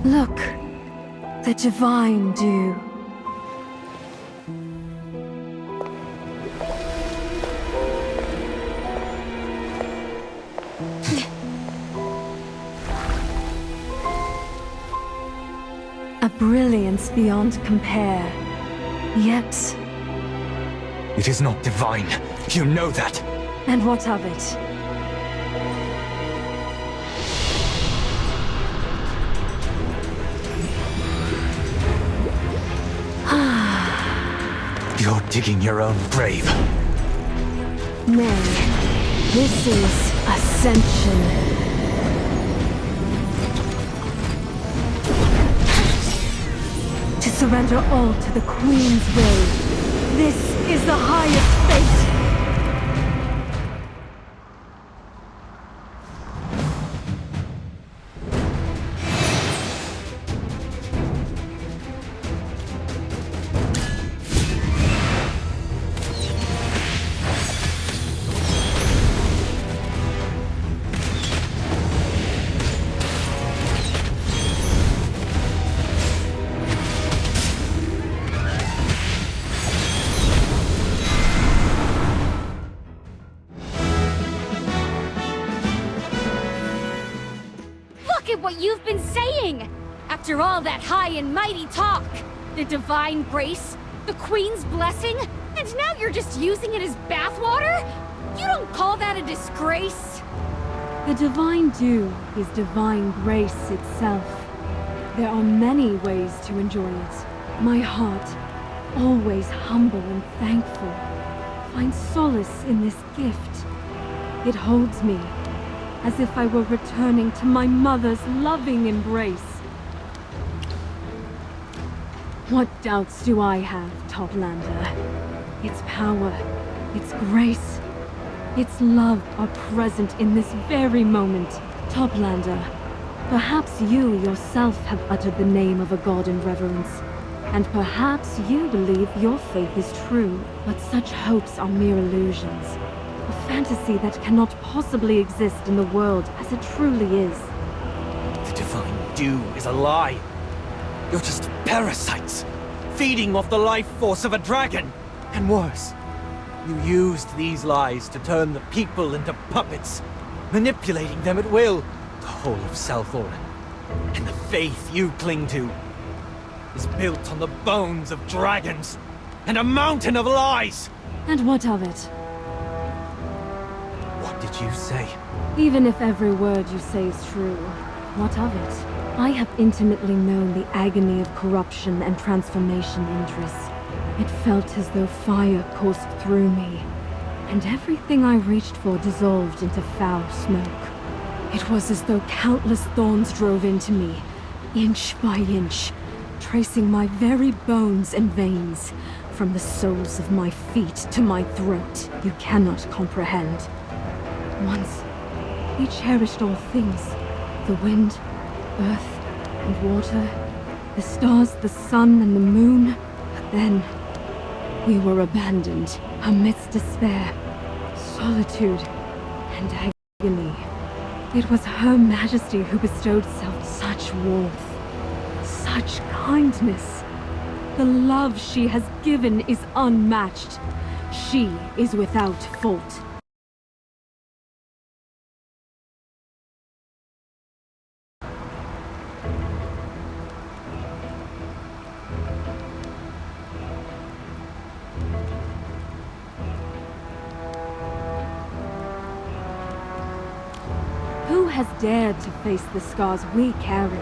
Look, the divine dew. A brilliance beyond compare. Yet... It is not divine. You know that. And what of it? You're digging your own grave. Nay, this is ascension. To surrender all to the Queen's will. This is the highest fate. Look at what you've been saying! After all that high and mighty talk! The divine grace, the Queen's blessing, and now you're just using it as bathwater? You don't call that a disgrace? The divine dew is divine grace itself. There are many ways to enjoy it. My heart, always humble and thankful, finds solace in this gift. It holds me, as if I were returning to my mother's loving embrace. What doubts do I have, Toplander? Its power, its grace, its love are present in this very moment. Toplander, perhaps you yourself have uttered the name of a god in reverence. And perhaps you believe your faith is true, but such hopes are mere illusions. A fantasy that cannot possibly exist in the world as it truly is. The divine dew is a lie. You're just parasites, feeding off the life force of a dragon. And worse, you used these lies to turn the people into puppets, manipulating them at will. The whole of Southorn, and the faith you cling to, is built on the bones of dragons and a mountain of lies. And what of it? What did you say? Even if every word you say is true, what of it? I have intimately known the agony of corruption and transformation interests. It felt as though fire coursed through me, and everything I reached for dissolved into foul smoke. It was as though countless thorns drove into me, inch by inch, tracing my very bones and veins, from the soles of my feet to my throat. You cannot comprehend. Once, we cherished all things. The wind, earth, and water, the stars, the sun, and the moon. But then, we were abandoned, amidst despair, solitude, and agony. It was Her Majesty who bestowed such warmth, such kindness. The love she has given is unmatched. She is without fault. Who has dared to face the scars we carry?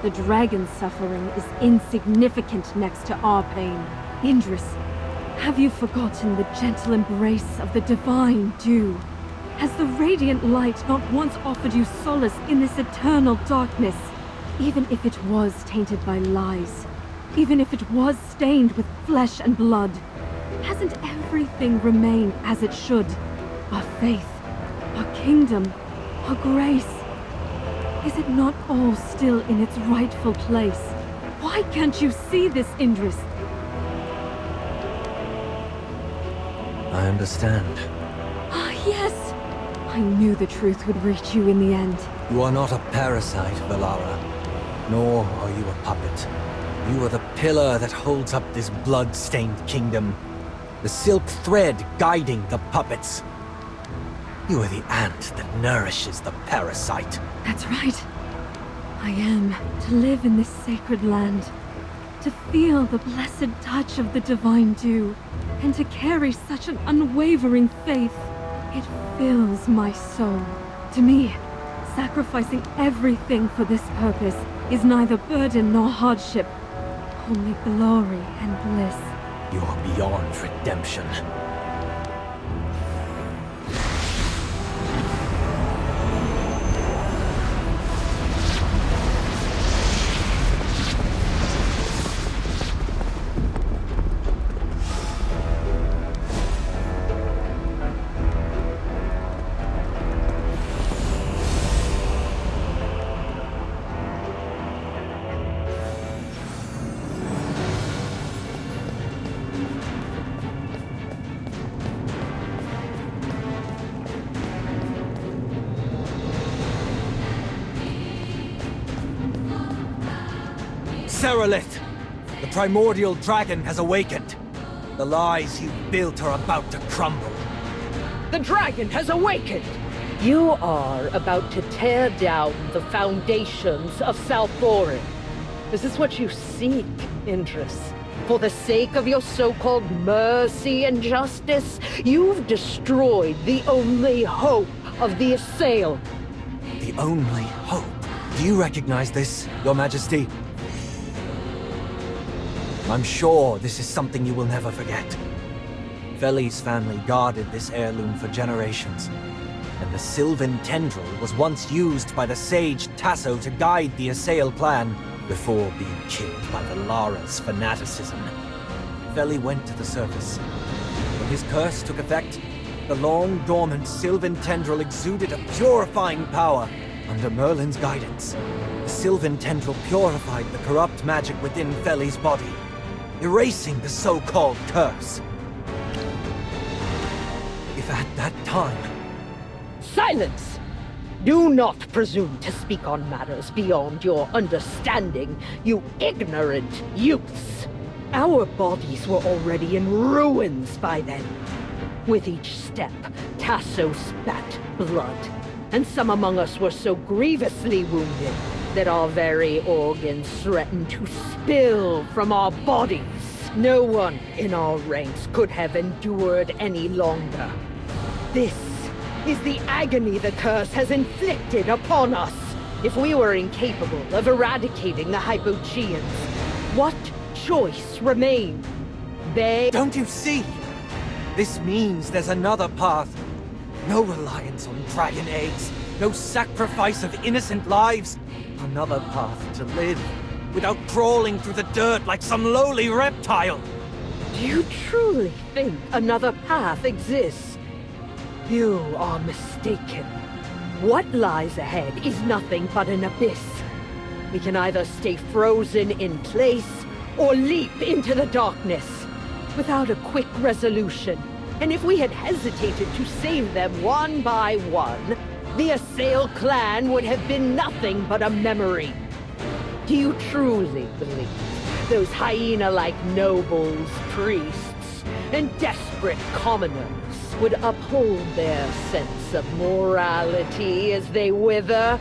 The dragon's suffering is insignificant next to our pain. Indris, Have you forgotten the gentle embrace of the divine dew? Has the radiant light not once offered you solace in this eternal darkness? Even if it was tainted by lies, even if it was stained with flesh and blood, hasn't everything remained as it should? Our faith, our kingdom, our grace. Is it not all still in its rightful place? Why can't you see this, Indris? I understand. Ah, yes! I knew the truth would reach you in the end. You are not a parasite, Valara. Nor are you a puppet. You are the pillar that holds up this blood-stained kingdom. The silk thread guiding the puppets. You are the ant that nourishes the parasite. That's right. I am to live in this sacred land, to feel the blessed touch of the divine dew, and to carry such an unwavering faith. It fills my soul. To me, sacrificing everything for this purpose is neither burden nor hardship, only glory and bliss. You are beyond redemption. Seralith! The primordial dragon has awakened. The lies you built are about to crumble. The dragon has awakened! You are about to tear down the foundations of Salthorin. Is this what you seek, Indris? For the sake of your so-called mercy and justice, you've destroyed the only hope of the assailed. The only hope. Do you recognize this, Your Majesty? I'm sure this is something you will never forget. Veli's family guarded this heirloom for generations, and the Sylvan tendril was once used by the sage Tasso to guide the Assail clan before being killed by Valara's fanaticism. Veli went to the surface. When his curse took effect, the long-dormant Sylvan tendril exuded a purifying power under Merlin's guidance. The Sylvan tendril purified the corrupt magic within Veli's body, erasing the so-called curse. If at that time... Silence! Do not presume to speak on matters beyond your understanding, you ignorant youths! Our bodies were already in ruins by then. With each step, Tasso spat blood, and some among us were so grievously wounded that our very organs threatened to spill from our bodies. No one in our ranks could have endured any longer. This is the agony the curse has inflicted upon us. If we were incapable of eradicating the Hypogeans, what choice remained? Don't you see? This means there's another path. No reliance on dragon eggs, no sacrifice of innocent lives. Another path to live, without crawling through the dirt like some lowly reptile. Do you truly think another path exists? You are mistaken. What lies ahead is nothing but an abyss. We can either stay frozen in place, or leap into the darkness, without a quick resolution. And if we had hesitated to save them one by one, the Assail clan would have been nothing but a memory. Do you truly believe those hyena-like nobles, priests, and desperate commoners would uphold their sense of morality as they wither?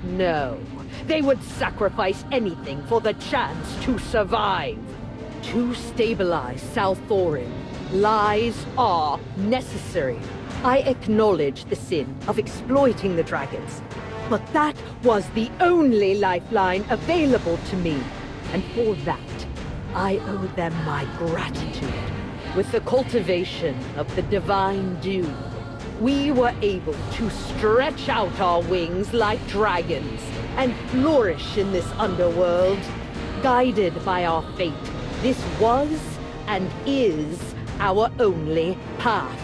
No. They would sacrifice anything for the chance to survive. To stabilize Salthorin, lies are necessary. I acknowledge the sin of exploiting the dragons, but that was the only lifeline available to me, and for that, I owe them my gratitude. With the cultivation of the divine dew, we were able to stretch out our wings like dragons and flourish in this underworld. Guided by our fate, this was and is our only path.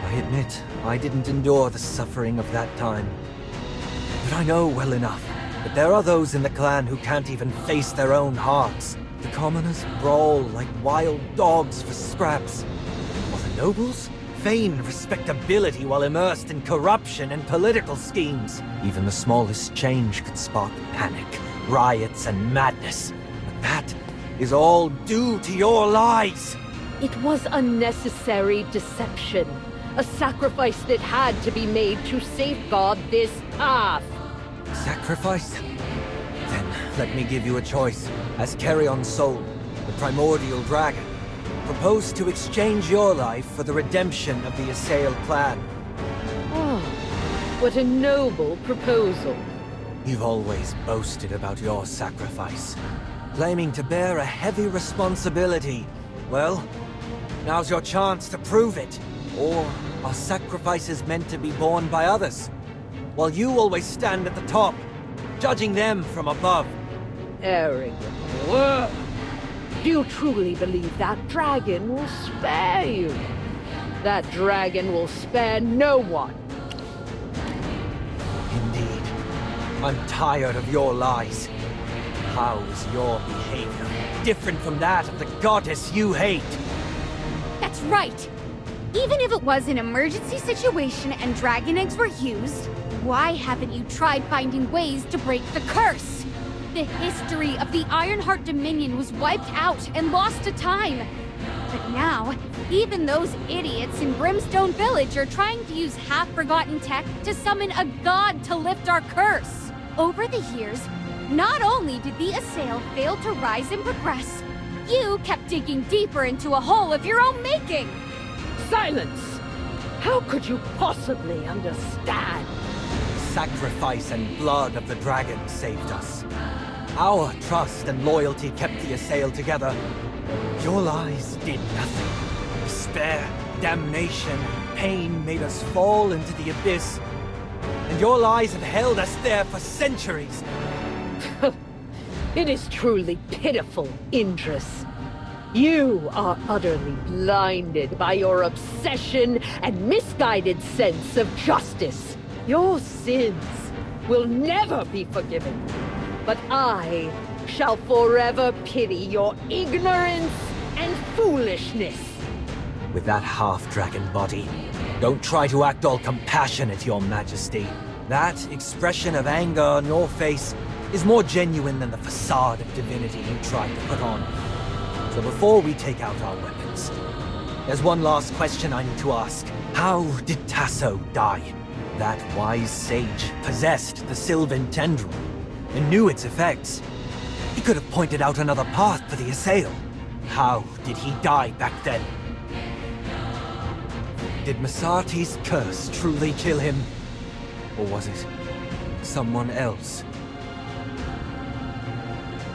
I admit, I didn't endure the suffering of that time. But I know well enough that there are those in the clan who can't even face their own hearts. The commoners brawl like wild dogs for scraps, while the nobles feign respectability while immersed in corruption and political schemes. Even the smallest change could spark panic, riots, and madness. But that is all due to your lies! It was unnecessary deception, a sacrifice that had to be made to safeguard this path. Sacrifice? Then let me give you a choice. As Carrion's soul, the primordial dragon, proposed to exchange your life for the redemption of the assailed clan. Oh, what a noble proposal. You've always boasted about your sacrifice, claiming to bear a heavy responsibility. Well, now's your chance to prove it. Or are sacrifices meant to be borne by others, while you always stand at the top, judging them from above? Arrogant word. Do you truly believe that dragon will spare you? That dragon will spare no one. Indeed. I'm tired of your lies. How is your behavior different from that of the goddess you hate? That's right! Even if it was an emergency situation and dragon eggs were used, why haven't you tried finding ways to break the curse? The history of the Ironheart Dominion was wiped out and lost to time. But now, even those idiots in Brimstone Village are trying to use half-forgotten tech to summon a god to lift our curse. Over the years, not only did the Assail fail to rise and progress, you kept digging deeper into a hole of your own making. Silence! How could you possibly understand? Sacrifice and blood of the dragon saved us. Our trust and loyalty kept the Assail together. Your lies did nothing. Despair, damnation, and pain made us fall into the abyss. And your lies have held us there for centuries. It is truly pitiful, Indris. You are utterly blinded by your obsession and misguided sense of justice. Your sins will never be forgiven. But I shall forever pity your ignorance and foolishness. With that half-dragon body, don't try to act all compassionate, Your Majesty. That expression of anger on your face is more genuine than the facade of divinity you tried to put on. So before we take out our weapons, there's one last question I need to ask. How did Tasso die? That wise sage possessed the Sylvan Tendril and knew its effects. He could have pointed out another path for the Assail. How did he die back then? Did Masati's curse truly kill him? Or was it someone else?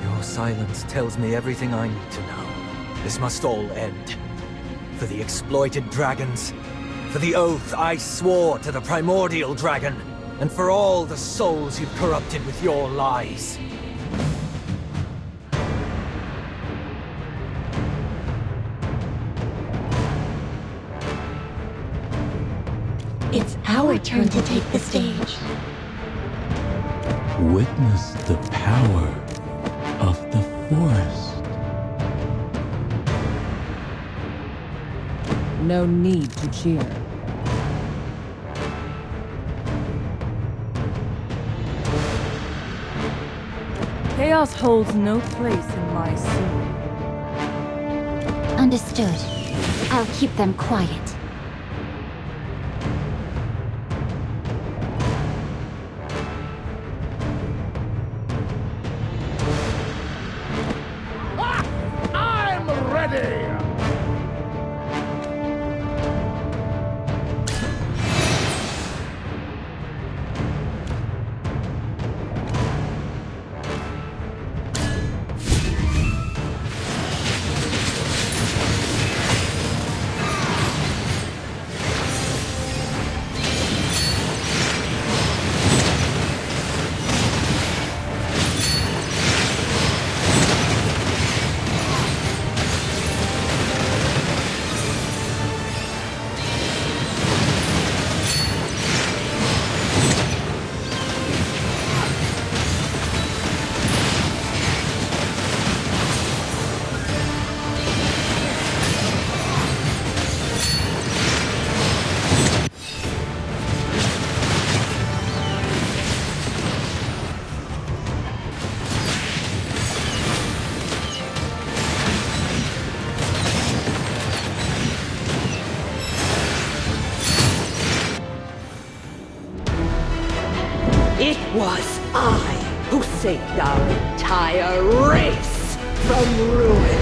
Your silence tells me everything I need to know. This must all end. For the exploited dragons, for the oath I swore to the primordial dragon, and for all the souls you've corrupted with your lies. It's our turn to take the stage. Witness the power of the forest. No need to cheer. Chaos holds no place in my soul. Understood. I'll keep them quiet. I'm ready! It was I who saved our entire race from ruin.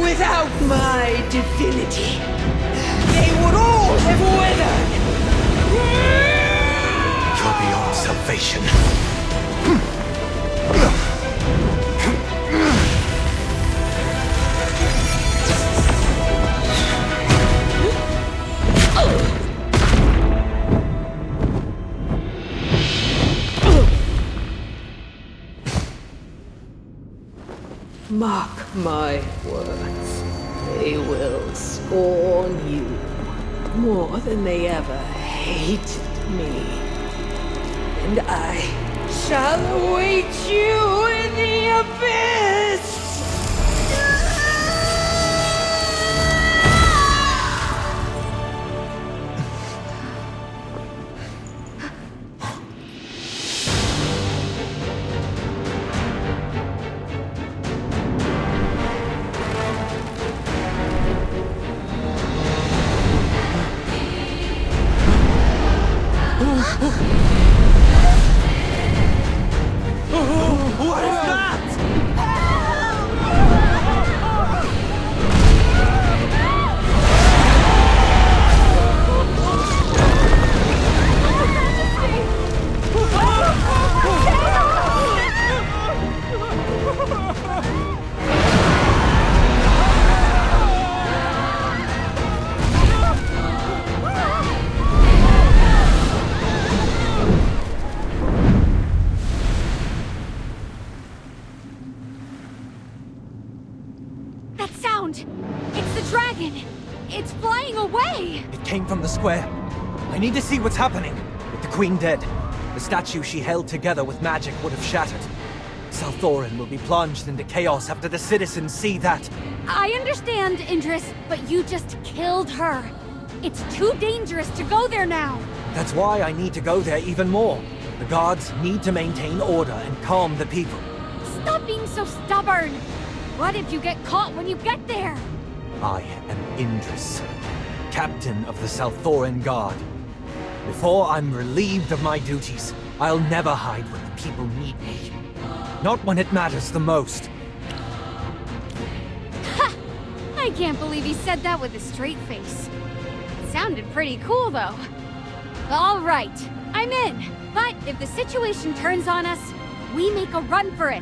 Without my divinity, they would all have withered! You're beyond salvation. Mark my words, they will scorn you more than they ever hated me. And I shall await you in the abyss! What is that? That sound! It's the dragon! It's flying away! It came from the square. I need to see what's happening. With the Queen dead, the statue she held together with magic would have shattered. Salthorin will be plunged into chaos after the citizens see that. I understand, Indris, but you just killed her. It's too dangerous to go there now. That's why I need to go there even more. The guards need to maintain order and calm the people. Stop being so stubborn! What if you get caught when you get there? I am Indris, captain of the Salthorin Guard. Before I'm relieved of my duties, I'll never hide when the people need me. Not when it matters the most. Ha! I can't believe he said that with a straight face. It sounded pretty cool, though. All right, I'm in. But if the situation turns on us, we make a run for it.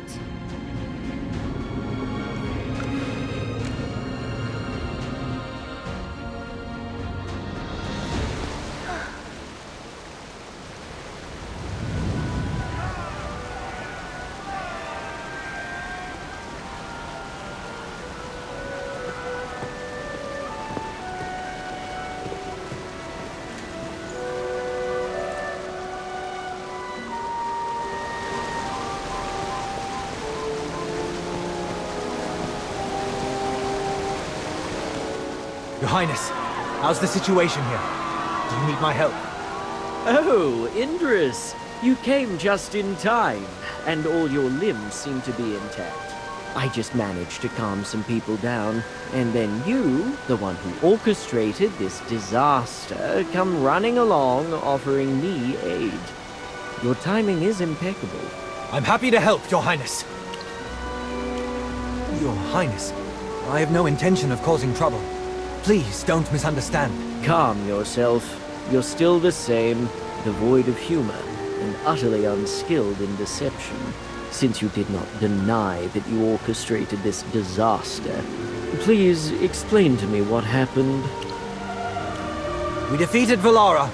Your Highness, how's the situation here? Do you need my help? Oh, Indris! You came just in time, and all your limbs seem to be intact. I just managed to calm some people down, and then you, the one who orchestrated this disaster, come running along offering me aid. Your timing is impeccable. I'm happy to help, Your Highness. Your Highness, I have no intention of causing trouble. Please don't misunderstand. Calm yourself. You're still the same, devoid of humor, and utterly unskilled in deception, since you did not deny that you orchestrated this disaster. Please explain to me what happened. We defeated Valara,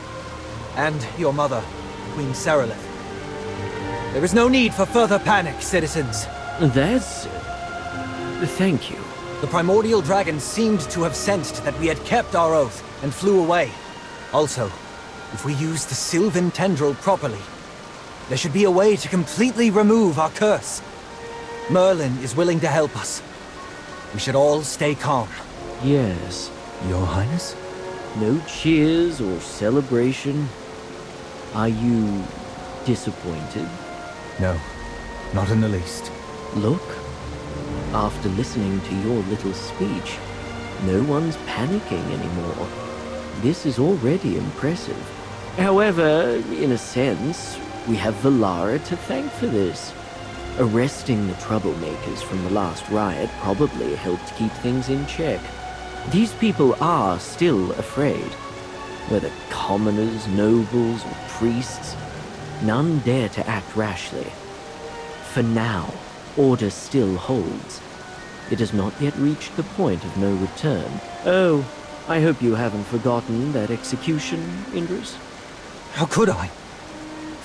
and your mother, Queen Serelith. There is no need for further panic, citizens. That's... Thank you. The primordial dragon seemed to have sensed that we had kept our oath and flew away. Also, if we use the Sylvan Tendril properly, there should be a way to completely remove our curse. Merlin is willing to help us. We should all stay calm. Yes. Your Highness? No cheers or celebration. Are you disappointed? No, not in the least. Look, after listening to your little speech, no one's panicking anymore. This is already impressive. However, in a sense, we have Valara to thank for this. Arresting the troublemakers from the last riot probably helped keep things in check. These people are still afraid. Whether commoners, nobles, or priests, none dare to act rashly. For now, order still holds. It has not yet reached the point of no return. Oh, I hope you haven't forgotten that execution, Indris? How could I?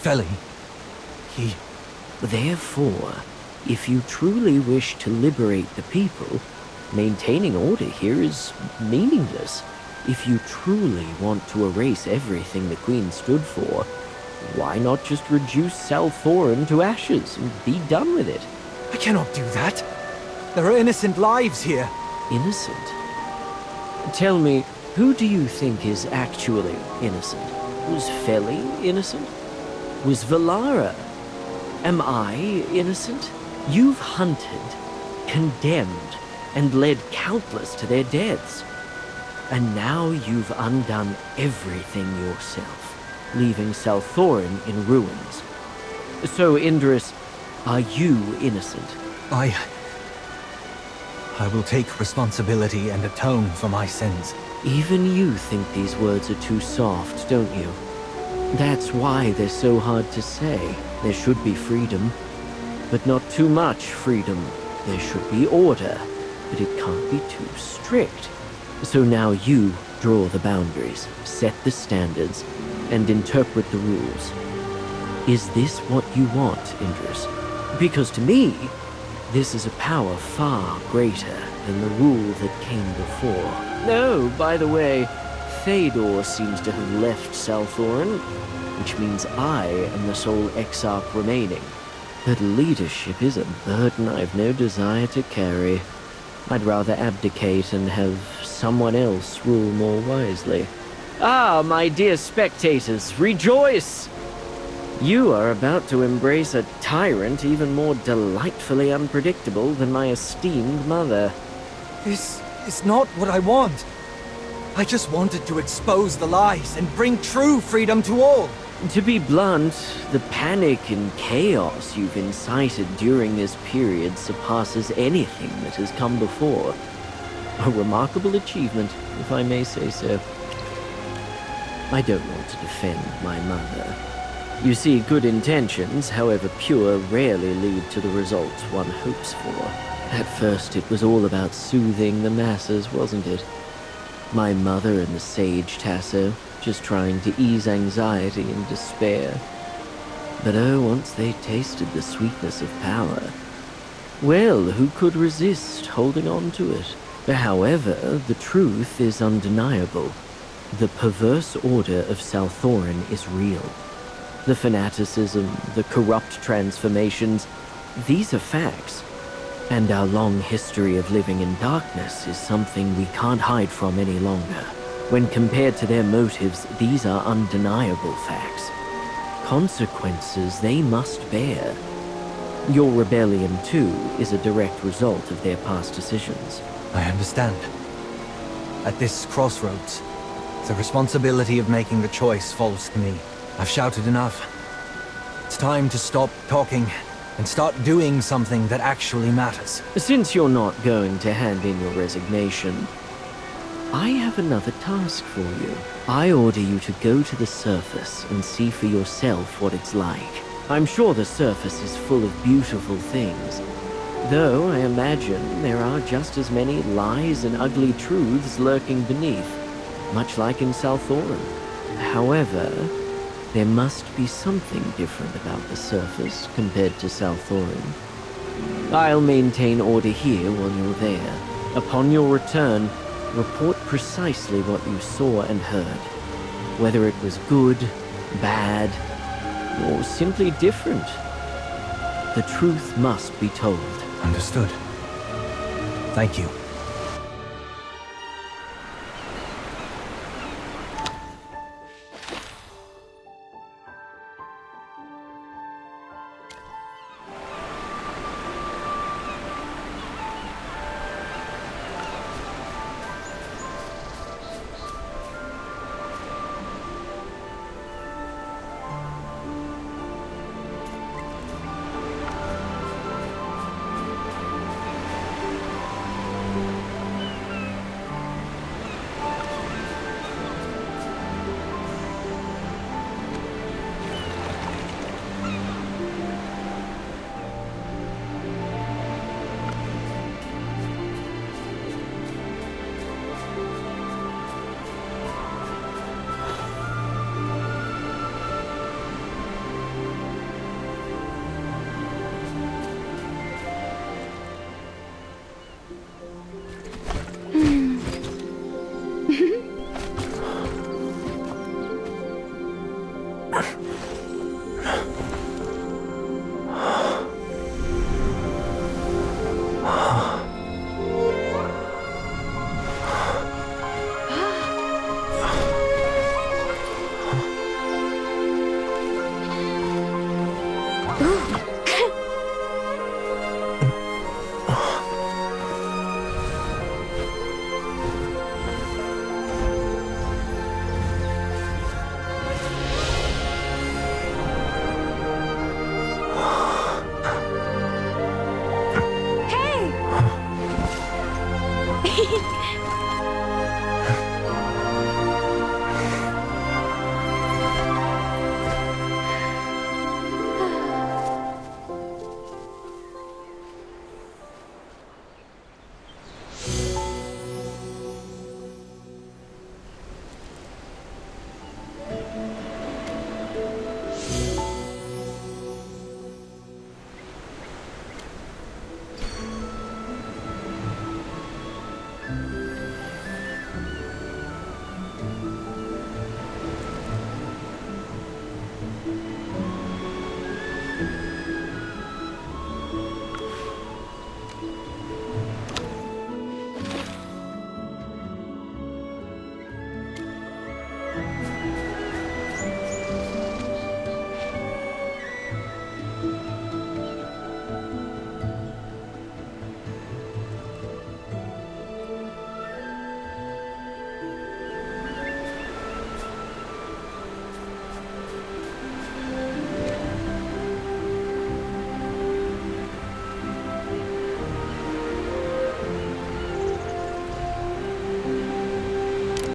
Feli, he... Therefore, if you truly wish to liberate the people, maintaining order here is meaningless. If you truly want to erase everything the Queen stood for, why not just reduce Salthoran to ashes and be done with it? I cannot do that. There are innocent lives here. Innocent? Tell me, who do you think is actually innocent? Was Feli innocent? Was Valara? Am I innocent? You've hunted, condemned, and led countless to their deaths. And now you've undone everything yourself, leaving Salthoran in ruins. So, Indris, are you innocent? I will take responsibility and atone for my sins. Even you think these words are too soft, don't you? That's why they're so hard to say. There should be freedom, but not too much freedom. There should be order, but it can't be too strict. So now you draw the boundaries, set the standards, and interpret the rules. Is this what you want, Indris? Because to me, this is a power far greater than the rule that came before. No, by the way, Théodore seems to have left Salthoran, which means I am the sole exarch remaining. But leadership is a burden I've no desire to carry. I'd rather abdicate and have someone else rule more wisely. Ah, my dear spectators, rejoice! You are about to embrace a tyrant even more delightfully unpredictable than my esteemed mother. This is not what I want. I just wanted to expose the lies and bring true freedom to all. To be blunt, the panic and chaos you've incited during this period surpasses anything that has come before. A remarkable achievement, if I may say so. I don't want to defend my mother. You see, good intentions, however pure, rarely lead to the results one hopes for. At first, it was all about soothing the masses, wasn't it? My mother and the sage Tasso, just trying to ease anxiety and despair. But oh, once they tasted the sweetness of power, well, who could resist holding on to it? However, the truth is undeniable. The perverse order of Salthoran is real. The fanaticism, the corrupt transformations, these are facts. And our long history of living in darkness is something we can't hide from any longer. When compared to their motives, these are undeniable facts. Consequences they must bear. Your rebellion, too, is a direct result of their past decisions. I understand. At this crossroads, the responsibility of making the choice falls to me. I've shouted enough. It's time to stop talking and start doing something that actually matters. Since you're not going to hand in your resignation, I have another task for you. I order you to go to the surface and see for yourself what it's like. I'm sure the surface is full of beautiful things, though I imagine there are just as many lies and ugly truths lurking beneath, much like in Salthoran. However, there must be something different about the surface compared to Salthoran. I'll maintain order here while you're there. Upon your return, report precisely what you saw and heard. Whether it was good, bad, or simply different. The truth must be told. Understood. Thank you.